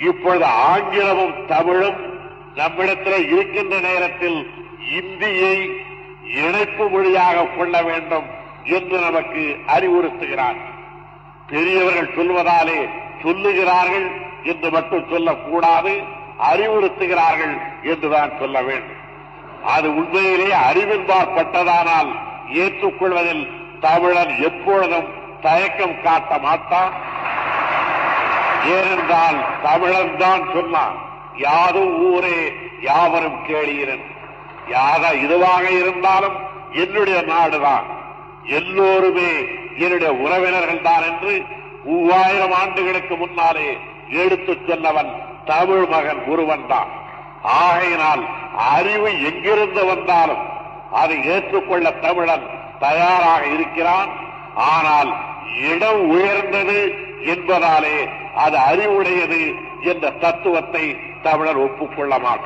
இப்பொழுது ஆங்கிலமும் தமிழும் நம்மிடத்தில் இருக்கின்ற நேரத்தில் இந்தியை இணைப்பு மொழியாக கொள்ள வேண்டும் என்று நமக்கு அறிவுறுத்துகிறார். பெரியவர்கள் சொல்வதாலே சொல்லுகிறார்கள் என்று மட்டும் சொல்லக்கூடாது, அறிவுறுத்துகிறார்கள் என்றுதான் சொல்ல வேண்டும். அது உண்மையிலே அறிவின்பாற்பட்டதானால் ஏற்றுக்கொள்வதில் தமிழன் எப்பொழுதும் தயக்கம் காட்ட மாட்டான். ஏனென்றால் தமிழன் தான் சொன்னான், யாதும் ஊரே யாவரும் கேளீரன். இதுவாக இருந்தாலும் என்னுடைய நாடுதான், எல்லோருமே என்னுடைய உறவினர்கள் தான் என்று 3000 ஆண்டுகளுக்கு முன்னாலே எடுத்துச் சொன்னவன் தமிழ் மகன் ஒருவன் தான். ஆகையினால் அறிவு எங்கிருந்து வந்தாலும் அதை ஏற்றுக்கொள்ள தமிழன் தயாராக இருக்கிறான். ஆனால் இடம் உயர்ந்தது என்பதாலே அது அறிவுடையது என்ற தத்துவத்தை தமிழர் ஒப்புக்கொள்ள மாட்டார்.